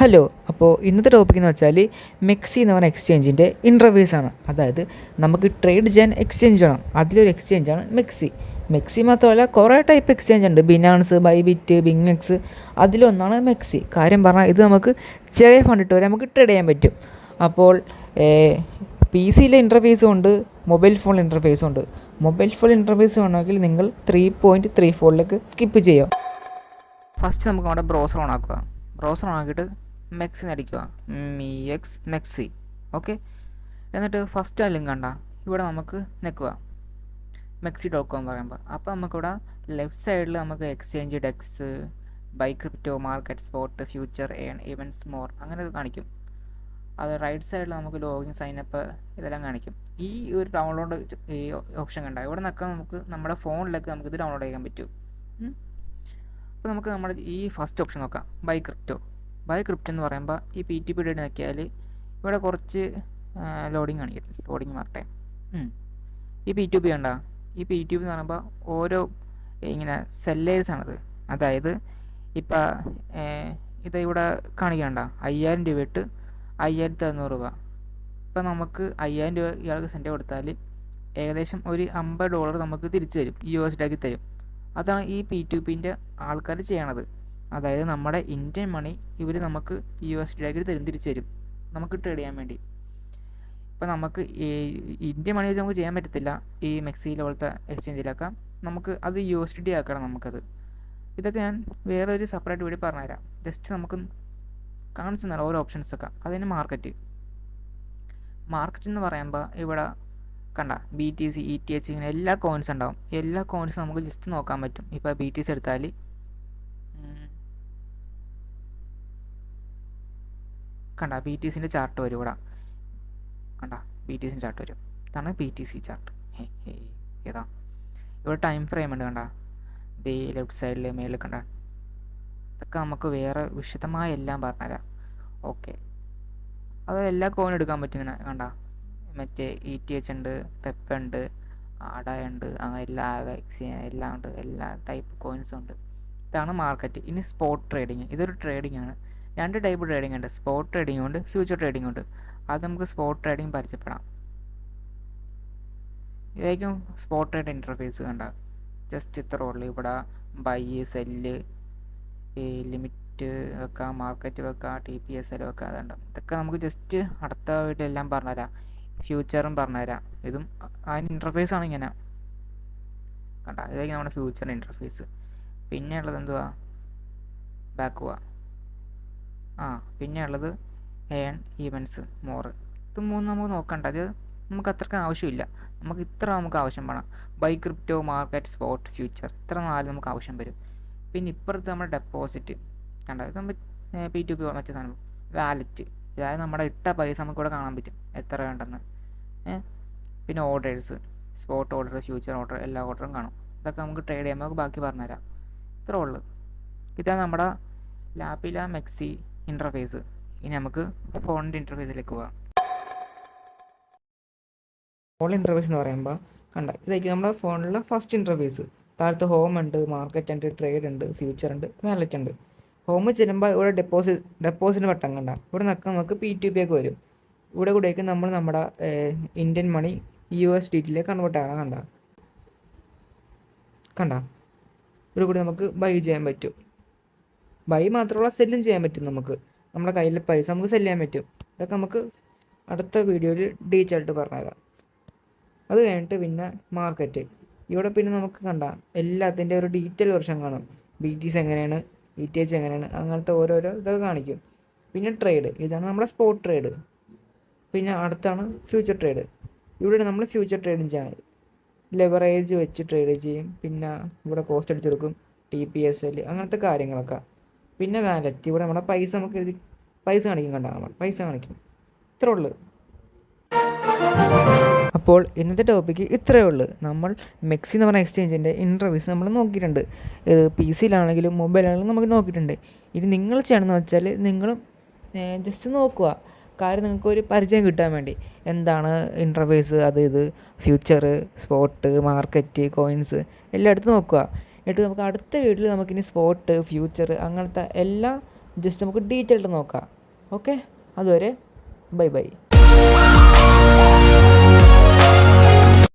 Hello. അപ്പോൾ ഇന്നത്തെ topic എന്ന് വെച്ചാൽ മെക്സി എന്ന് പറഞ്ഞ എക്സ്ചേഞ്ചിൻ്റെ ഇൻ്റർഫേസ് ആണ്. അതായത് നമുക്ക് ട്രേഡ് ചെയ്യാൻ എക്സ്ചേഞ്ച് വേണം, അതിലൊരു എക്സ്ചേഞ്ചാണ് മെക്സി. മെക്സി മാത്രമല്ല, കുറേ ടൈപ്പ് എക്സ്ചേഞ്ച് ഉണ്ട്. ബിനാൻസ്, ബൈബിറ്റ്, ബിങ്എക്സ്, അതിലൊന്നാണ് മെക്സി. കാര്യം പറഞ്ഞാൽ ഇത് നമുക്ക് ചെറിയ ഫണ്ട് ഇട്ട് വരെ നമുക്ക് ട്രേഡ് ചെയ്യാൻ പറ്റും. അപ്പോൾ പി സിയിലെ ഇൻ്റർഫേസും ഉണ്ട്, മൊബൈൽ ഫോൺ ഇൻ്റർഫേസും ഉണ്ട്. മൊബൈൽ ഫോൺ ഇൻ്റർഫേസ് വേണമെങ്കിൽ നിങ്ങൾ 3.34 സ്കിപ്പ് ചെയ്യാം. ഫസ്റ്റ് നമുക്ക് നമ്മുടെ ബ്രൗസർ ഓൺ ആക്കുക. ബ്രൗസർ ഓൺ ആക്കിയിട്ട് മെക്സി അടിക്കുക, മെക്സി. ഓക്കെ, എന്നിട്ട് ഫസ്റ്റ് ആ ലിങ്ക് കണ്ട ഇവിടെ നമുക്ക് നിൽക്കുക Mexi.com പറയുമ്പോൾ. അപ്പോൾ നമുക്കിവിടെ ലെഫ്റ്റ് സൈഡിൽ നമുക്ക് exchange, dex, buy crypto, market, spot, future, earn, events, more അങ്ങനെ കാണിക്കും. അത് റൈറ്റ് സൈഡിൽ നമുക്ക് ലോഗിൻ, സൈനപ്പ് ഇതെല്ലാം കാണിക്കും. ഈ ഒരു ഡൗൺലോഡ് ഈ ഓപ്ഷൻ കണ്ട ഇവിടെ നിൽക്കാൻ നമുക്ക് നമ്മുടെ ഫോണിലേക്ക് നമുക്കിത് ഡൗൺലോഡ് ചെയ്യാൻ പറ്റും. അപ്പോൾ നമുക്ക് നമ്മുടെ ഈ ഫസ്റ്റ് ഓപ്ഷൻ നോക്കാം, ബൈ ക്രിപ്റ്റോ എന്ന് പറയുമ്പോൾ ഈ PTP ഡേറ്റ് നോക്കിയാൽ ഇവിടെ കുറച്ച് ലോഡിങ് കാണിക്കും. ലോഡിങ് മാറട്ടെ. ഈ P2P കണ്ട, ഈ P2P എന്ന് പറയുമ്പോൾ ഓരോ ഇങ്ങനെ സെല്ലേഴ്സാണത്. അതായത് ഇപ്പം ഇത് ഇവിടെ കാണിക്കണ്ട 5000 രൂപ ഇട്ട് 5600 രൂപ. ഇപ്പം നമുക്ക് 5000 രൂപ ഇയാൾക്ക് സെൻഡ് കൊടുത്താൽ ഏകദേശം ഒരു $50 നമുക്ക് തിരിച്ചു തരും, USD തരും. അതാണ് ഈ P2Pൻ്റെ ആൾക്കാർ ചെയ്യണത്. അതായത് നമ്മുടെ ഇന്ത്യൻ മണി ഇവർ നമുക്ക് USD തിരിച്ചു തരും നമുക്ക് ട്രേഡ് ചെയ്യാൻ വേണ്ടി. ഇപ്പം നമുക്ക് ഈ ഇന്ത്യൻ മണി വെച്ച് നമുക്ക് ചെയ്യാൻ പറ്റത്തില്ല. ഈ മെക്സിയിലെ പോലത്തെ എക്സ്ചേഞ്ചിലൊക്കെ നമുക്ക് അത് USD ആക്കണം നമുക്കത്. ഇതൊക്കെ ഞാൻ വേറൊരു സെപ്പറേറ്റ് വീഡിയോ പറഞ്ഞുതരാം. ജസ്റ്റ് നമുക്ക് കാണിച്ചു തരാം ഓരോ ഓപ്ഷൻസൊക്കെ. അതിന് മാർക്കറ്റ് എന്ന് പറയുമ്പോൾ ഇവിടെ കണ്ട BTC, ETH ഇങ്ങനെ എല്ലാ കോയിൻസ് ഉണ്ടാവും. എല്ലാ കോയിൻസും നമുക്ക് ജസ്റ്റ് നോക്കാൻ പറ്റും. ഇപ്പോൾ BTC എടുത്താൽ കണ്ട BTCൻ്റെ ചാർട്ട് വരും ഇവിടെ. കണ്ട BTCൻ്റെ ചാർട്ട് വരും. ഇതാണ് BTC ചാർട്ട്. ഏതാ ഇവിടെ ടൈം ഫ്രെയിം ഉണ്ട് കണ്ട, ഈ ലെഫ്റ്റ് സൈഡിൽ മേളിൽ കണ്ട. ഇതൊക്കെ നമുക്ക് വേറെ വിശദമായി എല്ലാം പറഞ്ഞുതരാം. ഓക്കെ, അത് എല്ലാ കോയിനും എടുക്കാൻ പറ്റും. ഇങ്ങനെ കണ്ട മറ്റേ ETH ഉണ്ട്, പെപ്പ ഉണ്ട്, ആഡ ഉണ്ട്, അങ്ങനെ എല്ലാ വാക്സിൻ എല്ലാം ഉണ്ട്, എല്ലാ ടൈപ്പ് കോയിൻസും ഉണ്ട്. ഇതാണ് മാർക്കറ്റ്. ഇനി സ്പോട്ട് ട്രേഡിങ്. ഇതൊരു ട്രേഡിംഗ് ആണ്. 2 ടൈപ്പ് ട്രേഡിംഗ് ഉണ്ട്, സ്പോട്ട് ട്രേഡിംഗ് ഉണ്ട്, ഫ്യൂച്ചർ ട്രേഡിംഗ് ഉണ്ട്. അത് നമുക്ക് സ്പോട്ട് ട്രേഡിംഗ് പരിചയപ്പെടാം. ഇതായിരിക്കും സ്പോട്ട് ട്രേഡ് ഇൻ്റർഫേസ്. കണ്ട ജസ്റ്റ് ഇത്ര ഉള്ളു. ഇവിടെ ബൈ, സെല്ല്, ഈ ലിമിറ്റ് വെക്കാം, മാർക്കറ്റ് വെക്കാം, TPSL വെക്കാം. അതുണ്ട്. ഇതൊക്കെ നമുക്ക് ജസ്റ്റ് അടുത്ത വീട്ടിലെല്ലാം പറഞ്ഞുതരാം. ഫ്യൂച്ചറും പറഞ്ഞുതരാം. ഇതും അതിന് ഇൻ്റർഫേസാണ് ഇങ്ങനെ കണ്ട. ഇതായിരിക്കും നമ്മുടെ ഫ്യൂച്ചർ ഇൻ്റർഫേസ്. പിന്നെ ഉള്ളത് എന്തുവാ, ബാക്ക് പോവാ. പിന്നെ ഉള്ളത് ഏൺ, ഈവൻറ്റ്സ്, മോർ. ഇത് 3 നമുക്ക് നോക്കണ്ട. അത് നമുക്ക് അത്രയ്ക്ക് ആവശ്യമില്ല. നമുക്ക് ഇത്ര നമുക്ക് ആവശ്യം വേണം. Buy crypto, market, spot, future, ഇത്ര 4 നമുക്ക് ആവശ്യം വരും. പിന്നെ ഇപ്പുറത്ത് നമ്മുടെ ഡെപ്പോസിറ്റ് കണ്ട, ഇത് നമ്മൾ P2P മറ്റേ സാധനം വാലറ്റ്. അതായത് നമ്മുടെ ഇട്ട പൈസ നമുക്ക് ഇവിടെ കാണാൻ പറ്റും എത്ര വേണ്ടെന്ന്. പിന്നെ orders, spot order, future order, എല്ലാ ഓർഡറും കാണും. ഇതൊക്കെ നമുക്ക് ട്രേഡ് ചെയ്യുമ്പോൾ നമുക്ക് ബാക്കി പറഞ്ഞുതരാം. ഇത്രേ ഉള്ളൂ. ഇതാണ് നമ്മുടെ ലാപ്പില മെക്സി ഇൻ്റർഫേസ്. ഇനി നമുക്ക് ഫോണിൻ്റെ ഇൻ്റർഫേസിലേക്ക് പോകാം. ഫോൺ ഇൻ്റർഫേസ് എന്ന് പറയുമ്പോൾ കണ്ട, ഇതായിരിക്കും നമ്മുടെ ഫോണിലുള്ള ഫസ്റ്റ് ഇൻ്റർഫേസ്. താഴത്ത് ഹോം ഉണ്ട്, മാർക്കറ്റ് ഉണ്ട്, ട്രേഡ് ഉണ്ട്, ഫ്യൂച്ചർ ഉണ്ട്, വാലറ്റ് ഉണ്ട്. ഹോം ചെല്ലുമ്പോൾ ഇവിടെ ഡെപ്പോസിറ്റ് ബട്ടൺ കണ്ട, ഇവിടെ നിൽക്കാൻ നമുക്ക് P2P ഒക്കെ വരും. ഇവിടെ കൂടെയൊക്കെ നമ്മൾ നമ്മുടെ ഇന്ത്യൻ മണി USDT കൺവേർട്ട് ആകണം. കണ്ട ഇവിടെ കൂടി നമുക്ക് ബൈ ചെയ്യാൻ പറ്റും. ബൈ മാത്രമല്ല, സെല്ലും ചെയ്യാൻ പറ്റും. നമുക്ക് നമ്മുടെ കയ്യിലെ പൈസ നമുക്ക് സെല്ല് ചെയ്യാൻ പറ്റും. ഇതൊക്കെ നമുക്ക് അടുത്ത വീഡിയോയിൽ ഡീറ്റെയിൽ ആയിട്ട് പറഞ്ഞുതരാം. അത് കഴിഞ്ഞിട്ട് പിന്നെ മാർക്കറ്റ്. ഇവിടെ പിന്നെ നമുക്ക് കണ്ട എല്ലാത്തിൻ്റെ ഒരു ഡീറ്റെയിൽ വെർഷൻ കാണും. BTC എങ്ങനെയാണ്, ETH എങ്ങനെയാണ്, അങ്ങനത്തെ ഓരോരോ ഇതൊക്കെ കാണിക്കും. പിന്നെ ട്രേഡ്, ഇതാണ് നമ്മുടെ സ്പോട്ട് ട്രേഡ്. പിന്നെ അടുത്താണ് ഫ്യൂച്ചർ ട്രേഡ്. ഇവിടെ നമ്മൾ ഫ്യൂച്ചർ ട്രേഡിങ് ചെയ്യാൻ ലെവറേജ് വെച്ച് ട്രേഡ് ചെയ്യും. പിന്നെ ഇവിടെ കോസ്റ്റ് അടിച്ചെടുക്കും, TPSL അങ്ങനത്തെ കാര്യങ്ങളൊക്കെ. പിന്നെ വാലറ്റ്, ഇവിടെ നമ്മുടെ പൈസ നമുക്ക് എഴുതി പൈസ കാണിക്കും. കണ്ട നമ്മൾ പൈസ കാണിക്കും. ഇത്രേ ഉള്ളൂ. അപ്പോൾ ഇന്നത്തെ ടോപ്പിക്ക് ഇത്രയേ ഉള്ളൂ. നമ്മൾ മെക്സി എന്ന് പറഞ്ഞ എക്സ്ചേഞ്ചിൻ്റെ ഇൻ്റർഫേസ് നമ്മൾ നോക്കിയിട്ടുണ്ട്. PC-യിലാണെങ്കിലും മൊബൈലാണെങ്കിലും നമുക്ക് നോക്കിയിട്ടുണ്ട്. ഇനി നിങ്ങൾ ചെയ്യണമെന്ന് വെച്ചാൽ നിങ്ങളും ജസ്റ്റ് നോക്കുക. കാര്യം നിങ്ങൾക്കൊരു പരിചയം കിട്ടാൻ വേണ്ടി എന്താണ് ഇൻ്റർഫേസ്, അത് ഇത് ഫ്യൂച്ചർ, സ്പോട്ട്, മാർക്കറ്റ്, കോയിൻസ് എല്ലായിടത്തും നോക്കുക. എന്നിട്ട് നമുക്ക് അടുത്ത വീഡിയോയിൽ നമുക്കിനി സ്പോട്ട്, ഫ്യൂച്ചർ അങ്ങനത്തെ എല്ലാ ജസ്റ്റ് നമുക്ക് ഡീറ്റെയിൽഡ് നോക്കാം. ഓക്കെ, അതുവരെ ബൈ ബൈ.